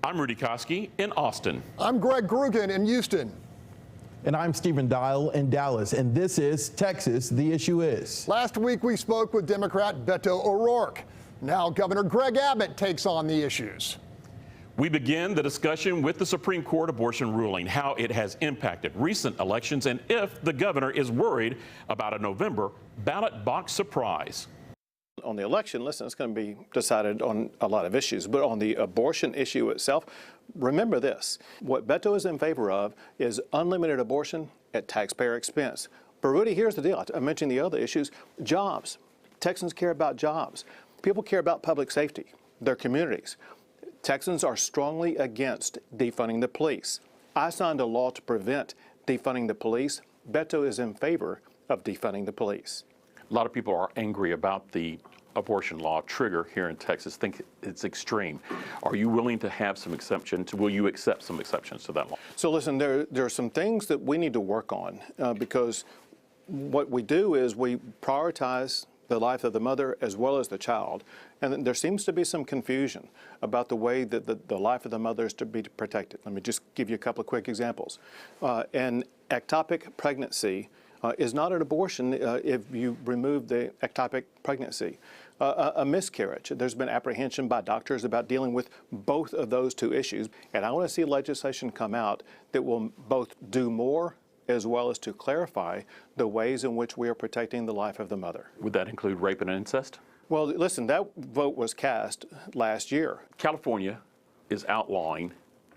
I'm Rudy Koski in Austin. I'm Greg Grugan in Houston. And I'm Stephen Dial in Dallas, and this is Texas, The Issue Is. Last week we spoke with Democrat Beto O'Rourke. Now Governor Greg Abbott takes on the issues. We begin the discussion with the Supreme Court abortion ruling, how it has impacted recent elections, and if the governor is worried about a November ballot box surprise. On the election, listen, it's going to be decided on a lot of issues, but on the abortion issue itself, remember this. What Beto is in favor of is unlimited abortion at taxpayer expense. But Rudy, here's the deal. I mentioned the other issues. Jobs. Texans care about jobs. People care about public safety, their communities. Texans are strongly against defunding the police. I signed a law to prevent defunding the police. Beto is in favor of defunding the police. A lot of people are angry about the abortion law trigger here in Texas, think it's extreme. Are you willing to have some exceptions? Will you accept some exceptions to that law? So listen, there are some things that we need to work on because what we do is we prioritize the life of the mother as well as the child. And there seems to be some confusion about the way that the life of the mother is to be protected. Let me just give you a couple of quick examples. An ectopic pregnancy is not an abortion if you remove the ectopic pregnancy. A miscarriage, there's been apprehension by doctors about dealing with both of those two issues. And I want to see legislation come out that will both do more as well as to clarify the ways in which we are protecting the life of the mother. Would that include rape and incest? Well, listen, that vote was cast last year. California is outlawing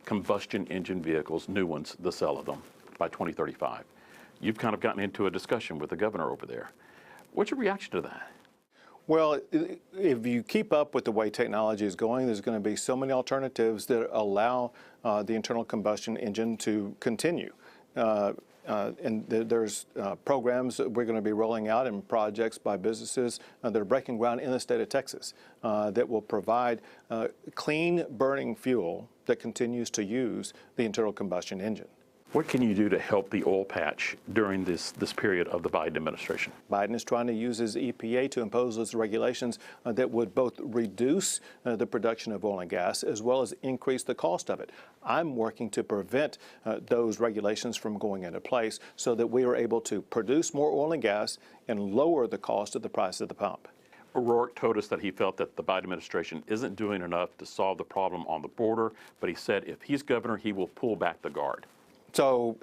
combustion engine vehicles, new ones, the sale of them, by 2035. You've kind of gotten into a discussion with the governor over there. What's your reaction to that? Well, if you keep up with the way technology is going, there's going to be so many alternatives that allow the internal combustion engine to continue. And there's programs that we're going to be rolling out and projects by businesses that are breaking ground in the state of Texas that will provide clean burning fuel that continues to use the internal combustion engine. What can you do to help the oil patch during this period of the Biden administration? Biden is trying to use his EPA to impose those regulations that would both reduce the production of oil and gas as well as increase the cost of it. I'm working to prevent those regulations from going into place so that we are able to produce more oil and gas and lower the cost of the price of the pump. O'Rourke told us that he felt that the Biden administration isn't doing enough to solve the problem on the border, but he said if he's governor, he will pull back the guard. So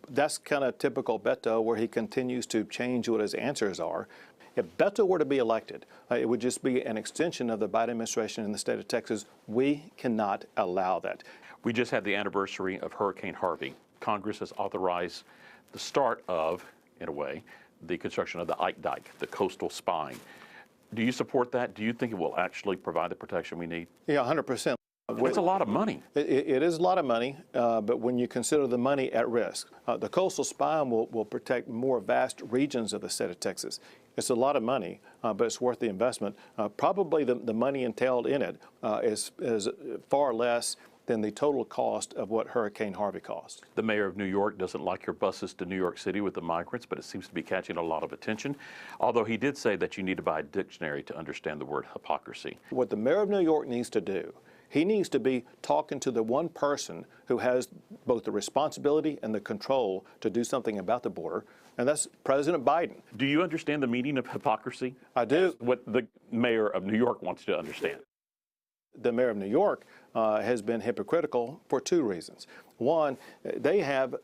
that's kind of typical Beto, where he continues to change what his answers are. If Beto were to be elected, it would just be an extension of the Biden administration in the state of Texas. We cannot allow that. We just had the anniversary of Hurricane Harvey. Congress has authorized the start of, in a way, the construction of the Ike Dike, the coastal spine. Do you support that? Do you think it will actually provide the protection we need? Yeah, 100%. It's a lot of money. It is a lot of money, but when you consider the money at risk, the coastal spine will protect more vast regions of the state of Texas. It's a lot of money, but it's worth the investment. Probably the money entailed in it is far less than the total cost of what Hurricane Harvey cost. The mayor of New York doesn't like your buses to New York City with the migrants, but it seems to be catching a lot of attention, although he did say that you need to buy a dictionary to understand the word hypocrisy. What the mayor of New York needs to do, he needs to be talking to the one person who has both the responsibility and the control to do something about the border, and that's President Biden. Do you understand the meaning of hypocrisy? I do. That's what the mayor of New York wants you to understand. The mayor of New York has been hypocritical for two reasons. One, they have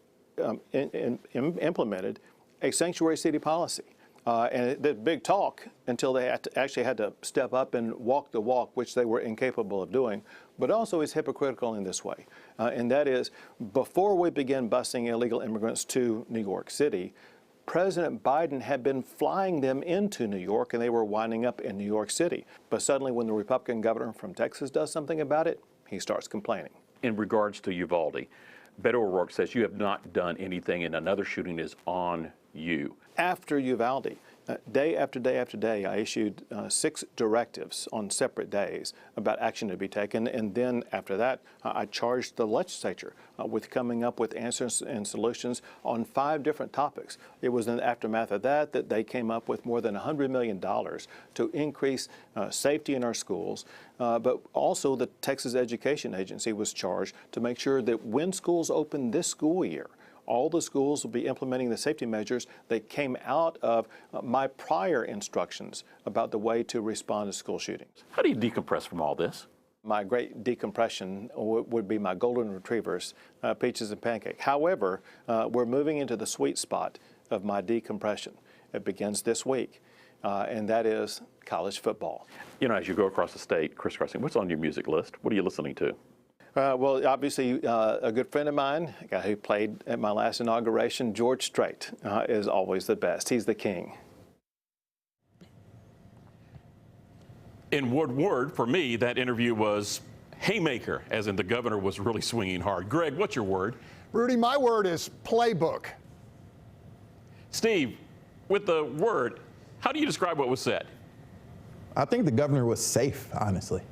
implemented a sanctuary city policy. And the big talk until they actually had to step up and walk the walk, which they were incapable of doing, but also is hypocritical in this way. And that is, before we begin busing illegal immigrants to New York City, President Biden had been flying them into New York, and they were winding up in New York City. But suddenly when the Republican governor from Texas does something about it, he starts complaining. In regards to Uvalde, Beto O'Rourke says you have not done anything and another shooting is on you. After Uvalde, day after day after day, I issued 6 directives on separate days about action to be taken. And then after that, I charged the legislature with coming up with answers and solutions on 5 different topics. It was in the aftermath of that that they came up with more than $100 million to increase safety in our schools. But also the Texas Education Agency was charged to make sure that when schools open this school year, all the schools will be implementing the safety measures that came out of my prior instructions about the way to respond to school shootings. How do you decompress from all this? My great decompression would be my golden retrievers, Peaches and Pancake. However, we're moving into the sweet spot of my decompression. It begins this week, and that is college football. You know, as you go across the state, crisscrossing, what's on your music list? What are you listening to? Well, obviously, a good friend of mine, a guy who played at my last inauguration, George Strait, is always the best. He's the king. In word, for me, that interview was haymaker, as in the governor was really swinging hard. Greg, what's your word? Rudy, my word is playbook. Steve, with the word, how do you describe what was said? I think the governor was safe, honestly.